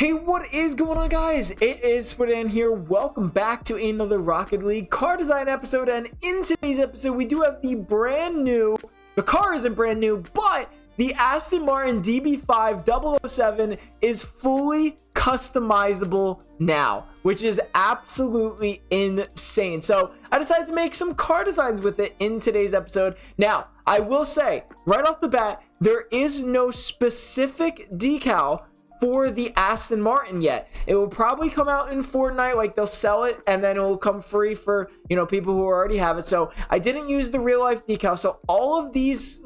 Hey, what is going on, guys? It is Spudan here. Welcome back to another Rocket League car design episode, and in today's episode we do have the car isn't brand new, but the Aston Martin DB5 007 is fully customizable now, which is absolutely insane. So I decided to make some car designs with it in today's episode. Now, I will say right off the bat, there is no specific decal for the Aston Martin yet. It will probably come out in Fortnite, like they'll sell it and then it will come free for, people who already have it. So I didn't use the real life decal. So all of these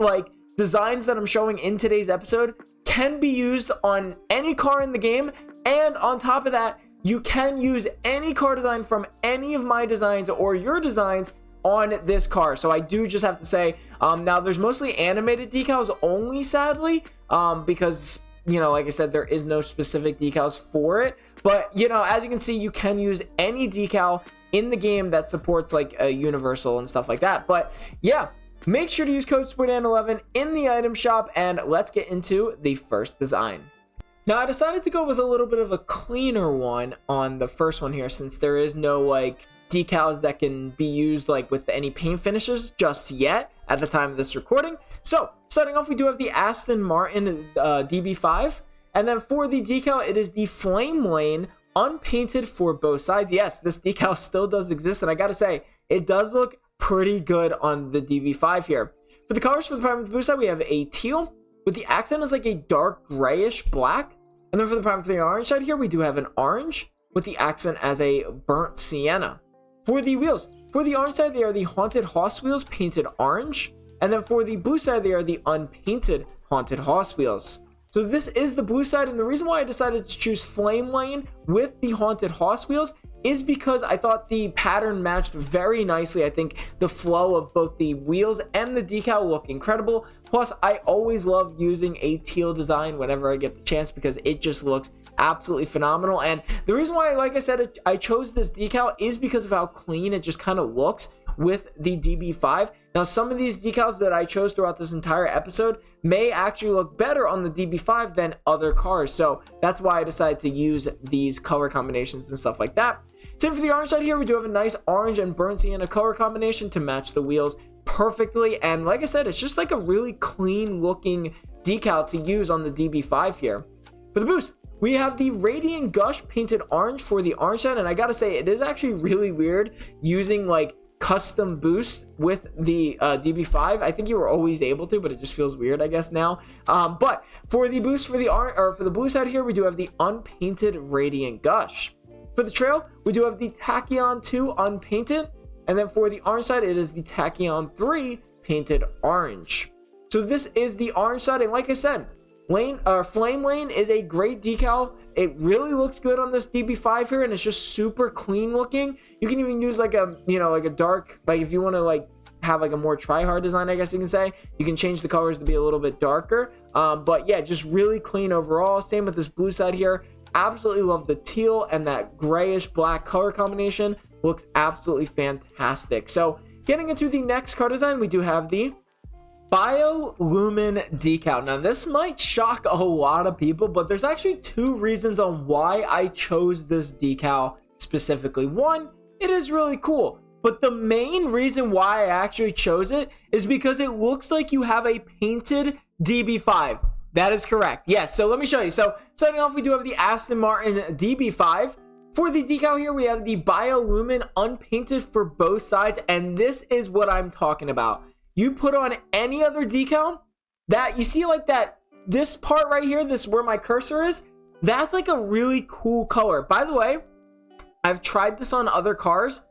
designs that I'm showing in today's episode can be used on any car in the game. And on top of that, you can use any car design from any of my designs or your designs on this car. So I do just have to say, now there's mostly animated decals only, sadly, because like I said, there is no specific decals for it. But, as you can see, you can use any decal in the game that supports like a universal and stuff like that. But yeah, make sure to use code SPUDAN11 in the item shop, and let's get into the first design. Now, I decided to go with a little bit of a cleaner one on the first one here, since there is no decals that can be used with any paint finishes just yet at the time of this recording. So starting off, we do have the Aston Martin DB5, and then for the decal, it is the flame lane unpainted for both sides. Yes, this decal still does exist, and I gotta say, it does look pretty good on the DB5 here. For the colors for the prime of the boost side, we have a teal with the accent as a dark grayish black, and then for the prime of the orange side here, we do have an orange with the accent as a burnt sienna. For the wheels, for the orange side, they are the haunted horse wheels painted orange. And then for the blue side, they are the unpainted haunted horse wheels. So this is the blue side, and the reason why I decided to choose flame lane with the haunted horse wheels is because I thought the pattern matched very nicely. I think the flow of both the wheels and the decal look incredible. Plus, I always love using a teal design whenever I get the chance because it just looks absolutely phenomenal. And the reason why, like I said, I chose this decal is because of how clean it just kind of looks with the DB5. Now, some of these decals that I chose throughout this entire episode may actually look better on the DB5 than other cars. So that's why I decided to use these color combinations and stuff like that. Same for the orange side here, we do have a nice orange and burnt sienna color combination to match the wheels perfectly. And like I said, it's just a really clean looking decal to use on the DB5 here. For the boost, we have the Radiant Gush painted orange for the orange side, and I gotta say, it is actually really weird using custom boost with the DB5. I think you were always able to, but it just feels weird, I guess, now. But for the boost for the blue side here, we do have the unpainted Radiant Gush. For the trail, we do have the Tachyon 2 unpainted, and then for the orange side, it is the Tachyon 3 painted orange. So this is the orange side, and like I said, flame lane is a great decal. It really looks good on this DB5 here, and it's just super clean looking. You can even use a dark, if you want to have a more try-hard design, I guess you can say, you can change the colors to be a little bit darker. But yeah, just really clean overall. Same with this blue side here. Absolutely love the teal, and that grayish black color combination looks absolutely fantastic. So getting into the next car design, we do have the Biolumin decal. Now, this might shock a lot of people, but there's actually two reasons on why I chose this decal specifically. One, it is really cool, but the main reason why I actually chose it is because it looks like you have a painted DB5. That is correct. Yes, so let me show you. So starting off, we do have the Aston Martin DB5. For the decal here, we have the Biolumin unpainted for both sides, and this is what I'm talking about. You put on any other decal that you see this part right here, this where my cursor is, that's a really cool color. By the way, I've tried this on other cars.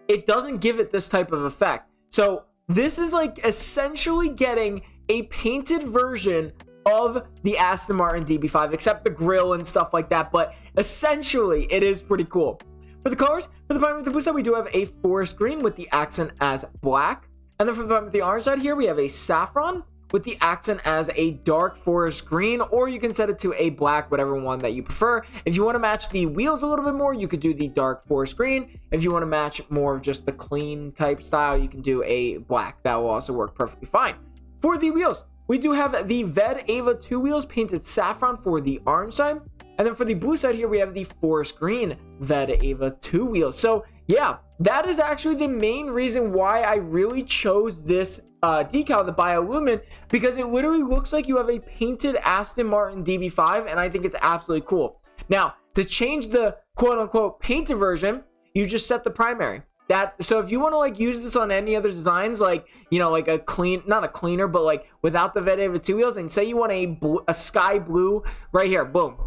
It doesn't give it this type of effect. So this is essentially getting a painted version of the Aston Martin DB5, except the grille and stuff like that. But essentially, it is pretty cool. For the colors, for the prime with the blue side, we do have a forest green with the accent as black. And then for the orange side here, we have a saffron with the accent as a dark forest green, or you can set it to a black, whatever one that you prefer. If you want to match the wheels a little bit more, you could do the dark forest green. If you want to match more of just the clean type style, you can do a black. That will also work perfectly fine. For the wheels, we do have the Ved Ava 2 wheels painted saffron for the orange side. And then for the blue side here, we have the forest green Ava 2 wheels. So yeah, that is actually the main reason why I really chose this decal, the Biolumin, because it literally looks like you have a painted Aston Martin DB5, and I think it's absolutely cool. Now, to change the quote-unquote painted version, you just set the primary. So if you want to like use this on any other designs, like, you know, like not a cleaner, but like without the Ava 2 wheels, and say you want a sky blue right here, boom,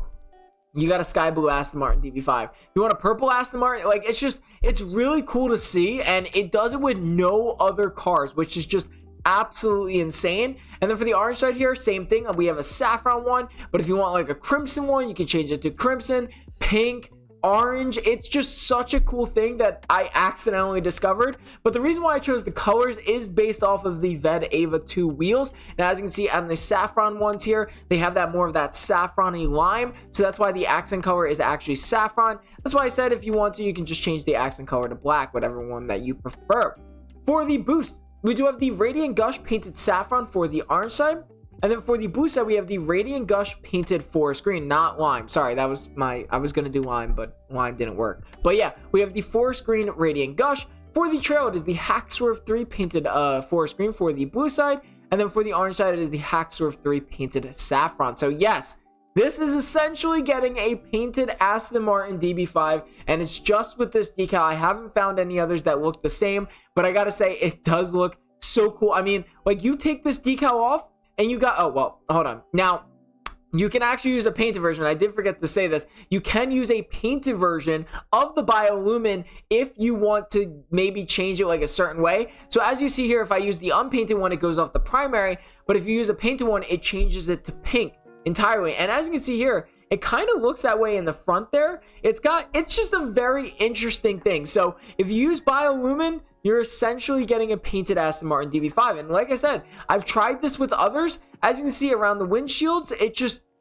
you got a sky blue Aston Martin DB5. If you want a purple Aston Martin, like, it's really cool to see, and it does it with no other cars, which is just absolutely insane. And then for the orange side here, same thing. We have a saffron one, but if you want like a crimson one, you can change it to crimson, pink, orange. It's just such a cool thing that I accidentally discovered. But the reason why I chose the colors is based off of the Ava 2 wheels. Now, as you can see on the saffron ones here, they have that more of that saffron-y lime, so that's why the accent color is actually saffron. That's why I said if you want to, you can just change the accent color to black, whatever one that you prefer. For the boost, we do have the Radiant Gush painted saffron for the orange side. And then for the blue side, we have the Radiant Gush painted forest green, not lime. Sorry, that was I was going to do lime, but lime didn't work. But yeah, we have the forest green Radiant Gush. For the trail, it is the Hackswerve 3 painted forest green for the blue side. And then for the orange side, it is the Hackswerve 3 painted saffron. So yes, this is essentially getting a painted Aston Martin DB5, and it's just with this decal. I haven't found any others that look the same, but I gotta say, it does look so cool. I mean, like, you take this decal off, and you got, oh, well, hold on. Now, you can actually use a painted version. I did forget to say this. You can use a painted version of the Biolumin if you want to maybe change it like a certain way. So as you see here, if I use the unpainted one, it goes off the primary, but if you use a painted one, it changes it to pink entirely. And as you can see here, it kind of looks that way in the front there. It's just a very interesting thing. So if you use Biolumin, you're essentially getting a painted Aston Martin DB5. And like I said, I've tried this with others. As you can see around the windshields,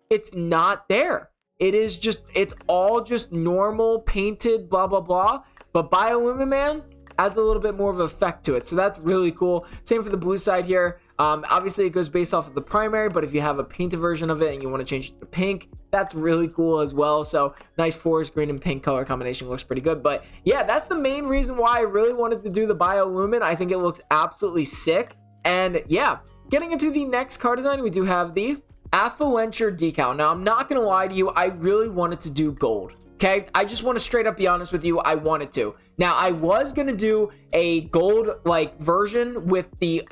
it's not there. It's all just normal painted, blah, blah, blah. But Biolumin, man, adds a little bit more of an effect to it. So that's really cool. Same for the blue side here. Obviously, it goes based off of the primary, but if you have a painted version of it and you want to change it to pink, that's really cool as well. So nice forest green and pink color combination, looks pretty good. But yeah, that's the main reason why I really wanted to do the Biolumin. I think it looks absolutely sick. And yeah, getting into the next car design, we do have the Affluenter decal. Now, I'm not going to lie to you, I really wanted to do gold. Okay, I just want to straight up be honest with you. I wanted to. Now, I was going to do a gold like version with the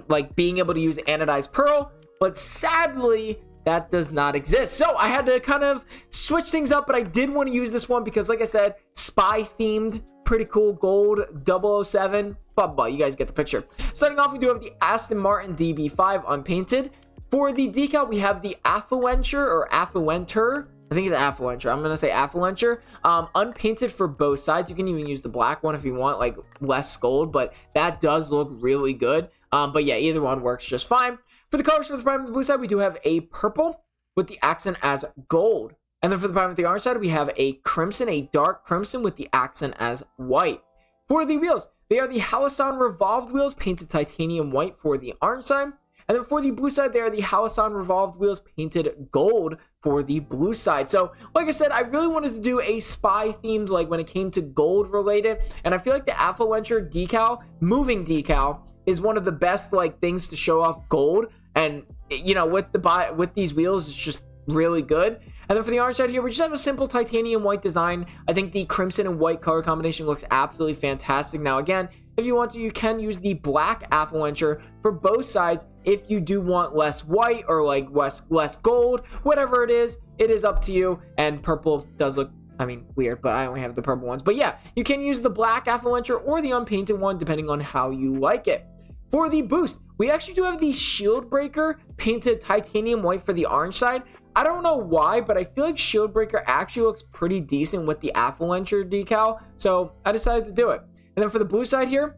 like being able to use anodized pearl, but sadly that does not exist. So I had to kind of switch things up, but I did want to use this one because, like I said, spy themed, pretty cool gold 007. Blah, blah, you guys get the picture. Starting off, we do have the Aston Martin DB5 unpainted. For the decal, we have the Affluenter or Affluenter. I think it's Affluenter. I'm going to say Affluenter. Unpainted for both sides. You can even use the black one if you want, like less gold, but that does look really good. But yeah, either one works just fine. For the colors for the prime and the blue side, we do have a purple with the accent as gold. And then for the prime and the orange side, we have a crimson, a dark crimson with the accent as white. For the wheels, they are the Halasan revolved wheels painted titanium white for the orange side. And then for the blue side, they are the Halasan revolved wheels painted gold for the blue side. So, like I said, I really wanted to do a spy themed, like when it came to gold related. And I feel like the Affluenter decal, moving decal, is one of the best like things to show off gold. And you know, with these wheels, it's just really good. And then for the orange side here, we just have a simple titanium white design. I think the crimson and white color combination looks absolutely fantastic. Now, again, if you want to, you can use the black Affluenter for both sides if you do want less white or like less gold. Whatever it is up to you. And purple does look, I mean, weird, but I only have the purple ones. But yeah, you can use the black Affluenter or the unpainted one depending on how you like it. For the boost, we actually do have the shield breaker painted titanium white for the orange side. I don't know why, but I feel like shield breaker actually looks pretty decent with the Affluenter decal, so I decided to do it. And then for the blue side here,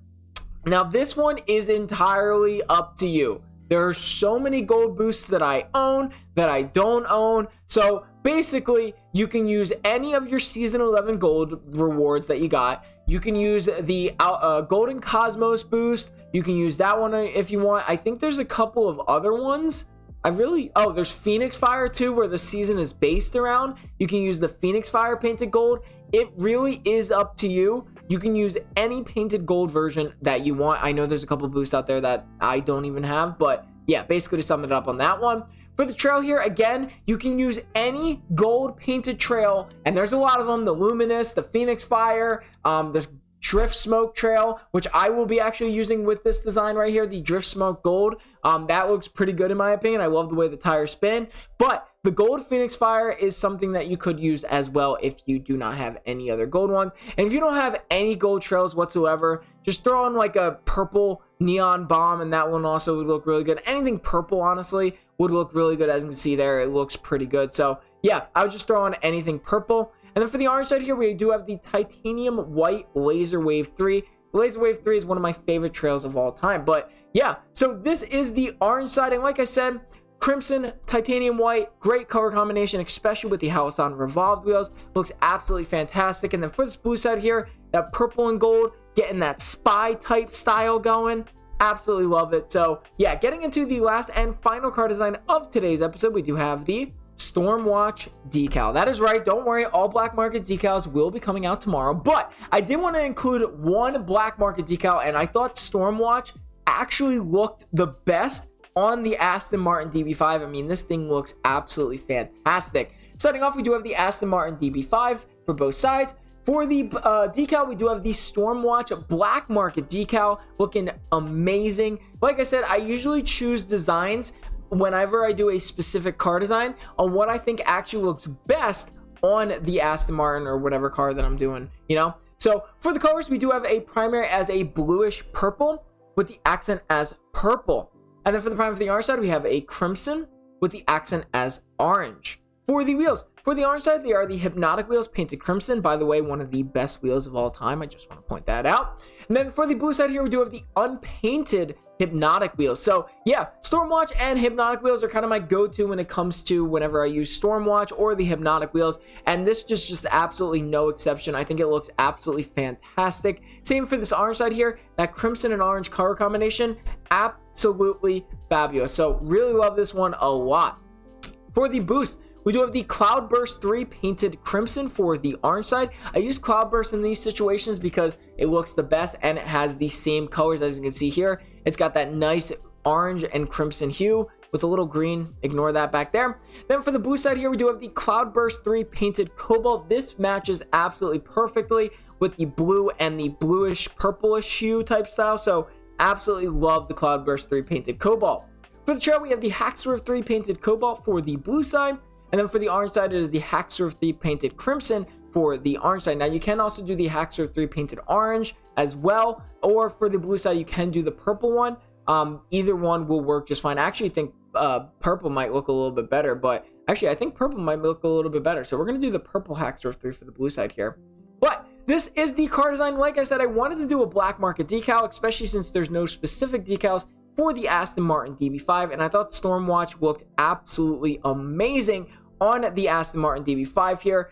now this one is entirely up to you. There are so many gold boosts that I own, that I don't own. So basically, you can use any of your Season 11 gold rewards that you got. You can use the Golden Cosmos boost. You can use that one if you want. I think there's a couple of other ones. Oh, there's Phoenix Fire too, where the season is based around. You can use the Phoenix Fire painted gold. It really is up to you. You can use any painted gold version that you want. I know there's a couple boosts out there that I don't even have, but yeah, basically to sum it up on that one. For the trail here, again, you can use any gold painted trail, and there's a lot of them. The Luminous, the Phoenix Fire, there's Drift Smoke Trail, which I will be actually using with this design right here, the Drift Smoke Gold. That looks pretty good in my opinion. I love the way the tires spin, but the gold Phoenix Fire is something that you could use as well if you do not have any other gold ones. And if you don't have any gold trails whatsoever, just throw on like a purple neon bomb, and that one also would look really good. Anything purple, honestly, would look really good. As you can see there, it looks pretty good. So yeah, I would just throw on anything purple. And then for the orange side here, we do have the Titanium White Laser Wave 3. The Laser Wave 3 is one of my favorite trails of all time. But yeah, so this is the orange side. And like I said, Crimson, Titanium White, great color combination, especially with the Aston revolved wheels. Looks absolutely fantastic. And then for this blue side here, that purple and gold, getting that spy type style going. Absolutely love it. So yeah, getting into the last and final car design of today's episode, we do have the Stormwatch decal. That is right, don't worry, all black market decals will be coming out tomorrow, but I did want to include one black market decal, and I thought Stormwatch actually looked the best on the Aston Martin DB5. I mean, this thing looks absolutely fantastic. Starting off, we do have the Aston Martin DB5 for both sides. For the decal, we do have the Stormwatch black market decal, looking amazing. Like I said, I usually choose designs whenever I do a specific car design on what I think actually looks best on the Aston Martin or whatever car that I'm doing, you know? So for the colors, we do have a primary as a bluish purple with the accent as purple. And then for the primary for the orange side, we have a crimson with the accent as orange. For the wheels, for the orange side, they are the Hypnotic wheels painted crimson. By the way, one of the best wheels of all time. I just want to point that out. And then for the blue side here, we do have the unpainted Hypnotic wheels. So yeah, Stormwatch and Hypnotic wheels are kind of my go-to when it comes to whenever I use Stormwatch or the Hypnotic wheels, and this just absolutely no exception. I think it looks absolutely fantastic. Same for this orange side here, that crimson and orange color combination, absolutely fabulous. So really love this one a lot. For the boost, we do have the Cloudburst 3 painted crimson for the orange side. I use Cloudburst in these situations because it looks the best and it has the same colors as you can see here. It's got that nice orange and crimson hue with a little green. Ignore that back there. Then for the blue side here, we do have the Cloudburst 3 painted cobalt. This matches absolutely perfectly with the blue and the bluish purplish hue type style. So absolutely love the Cloudburst 3 painted cobalt. For the trail, we have the Hacksworth 3 painted cobalt for the blue side. And then for the orange side, it is the Hacksworth 3 painted crimson for the orange side. Now, you can also do the Hacksworth 3 painted orange as well. Or for the blue side, you can do the purple one. Either one will work just fine. I actually think purple might look a little bit better. But actually, I think purple might look a little bit better. So we're going to do the purple Hacksworth 3 for the blue side here. But this is the car design. Like I said, I wanted to do a black market decal, especially since there's no specific decals for the Aston Martin DB5. And I thought Stormwatch looked absolutely amazing on the Aston Martin DB5 here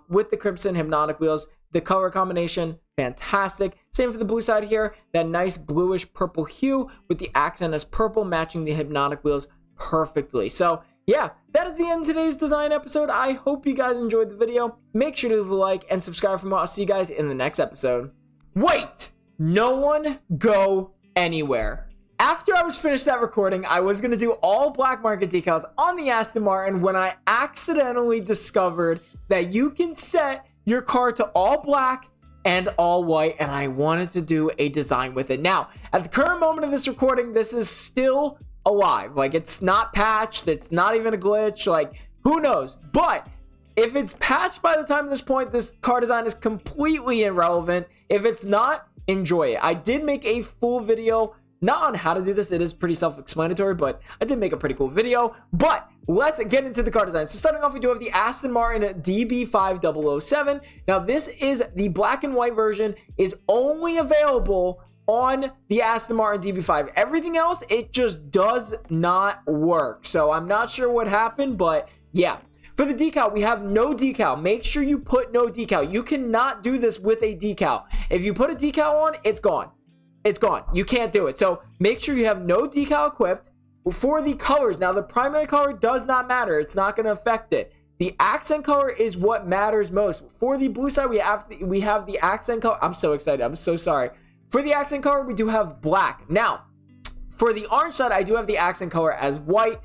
with the crimson Hypnotic wheels. The color combination, fantastic. Same for the blue side here, that nice bluish purple hue with the accent as purple, matching the Hypnotic wheels perfectly. So yeah, that is the end of today's design episode. I hope you guys enjoyed the video. Make sure to leave a like and subscribe for more. I'll see you guys in the next episode. Wait, no one go anywhere. After I was finished that recording, I was going to do all black market decals on the Aston Martin when I accidentally discovered that you can set your car to all black and all white, and I wanted to do a design with it. Now, at the current moment of this recording, this is still alive. Like, it's not patched. It's not even a glitch. Like, who knows? But if it's patched by the time of this point, this car design is completely irrelevant. If it's not, enjoy it. I did make a full video not on how to do this. It is pretty self-explanatory, but I did make a pretty cool video. But let's get into the car design. So starting off, we do have the Aston Martin DB5 007. Now, this is the black and white version, is only available on the Aston Martin DB5. Everything else, it just does not work. So I'm not sure what happened, but yeah. For the decal, we have no decal. Make sure you put no decal. You cannot do this with a decal. If you put a decal on, it's gone. It's gone. You can't do it. So make sure you have no decal equipped. for the colors, now the primary color does not matter. It's not going to affect it. The accent color is what matters most. For the blue side, we have the accent color. I'm so excited. I'm so sorry. For the accent color, we do have black. Now, for the orange side, I do have the accent color as white.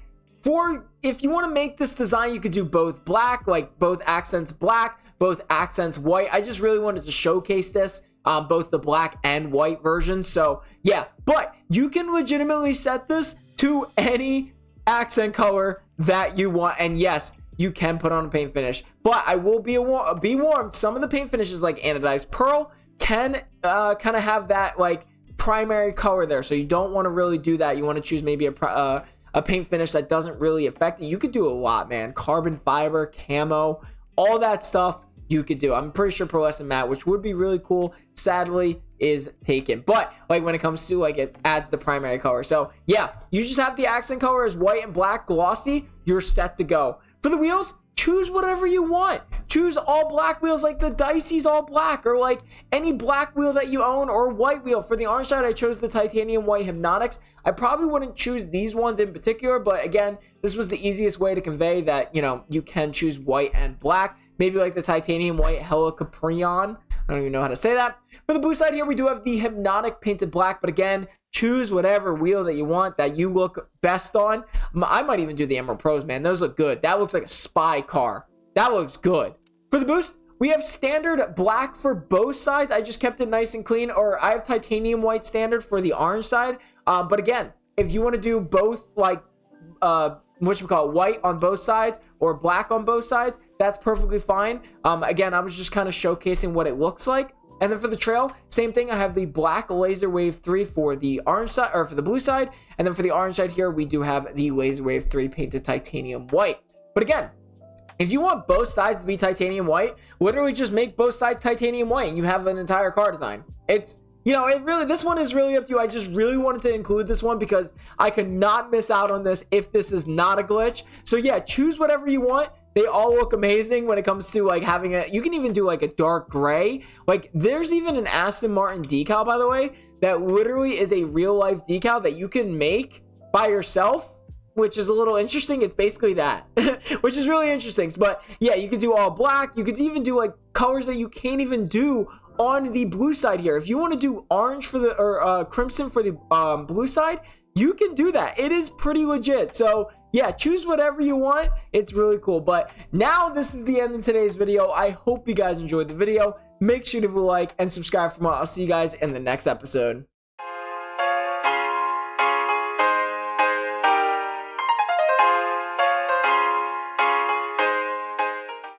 If you want to make this design, you could do both black, like both accents black, both accents white. I just really wanted to showcase this, both the black and white version. So yeah, but you can legitimately set this to any accent color that you want. And yes, you can put on a paint finish, but I will be warned, some of the paint finishes like anodized pearl can kind of have that like primary color there. So you don't want to really do that. You want to choose maybe a paint finish that doesn't really affect it. You could do a lot, man. Carbon fiber, camo, all that stuff you could do. I'm pretty sure pearlescent matte, which would be really cool, sadly is taken. But like when it comes to like, it adds the primary color. So yeah, you just have the accent color as white and black glossy. You're set to go. For the wheels, choose whatever you want. Choose all black wheels, like the Dicey's all black, or like any black wheel that you own, or white wheel. For the orange side, I chose the titanium white Hypnotics. I probably wouldn't choose these ones in particular, but again, this was the easiest way to convey that, you know, you can choose white and black. Maybe like the titanium white Hella Caprion. I don't even know how to say that. For the blue side here, we do have the Hypnotic painted black, but again, choose whatever wheel that you want, that you look best on. I might even do the Emerald Pros, man. Those look good. That looks like a spy car. That looks good. For the boost, we have standard black for both sides. I just kept it nice and clean, or I have titanium white standard for the orange side. But again, if you want to do both, like, white on both sides or black on both sides, that's perfectly fine. Again, I was just kind of showcasing what it looks like. And then for the trail, same thing. I have the black Laser Wave 3 for the orange side, or for the blue side. And then for the orange side here, we do have the Laser Wave 3 painted titanium white. But again, if you want both sides to be titanium white, literally just make both sides titanium white and you have an entire car design. It's, you know, this one is really up to you. I just really wanted to include this one because I could not miss out on this if this is not a glitch. So yeah, choose whatever you want. They all look amazing when it comes to like having you can even do like a dark gray. Like there's even an Aston Martin decal, by the way, that literally is a real life decal that you can make by yourself, which is a little interesting. It's basically that, which is really interesting. But yeah, you could do all black. You could even do like colors that you can't even do on the blue side here. If you want to do orange for the, or crimson for the blue side, you can do that. It is pretty legit. So yeah, choose whatever you want. It's really cool. But now this is the end of today's video. I hope you guys enjoyed the video. Make sure to leave a like and subscribe for more. I'll see you guys in the next episode.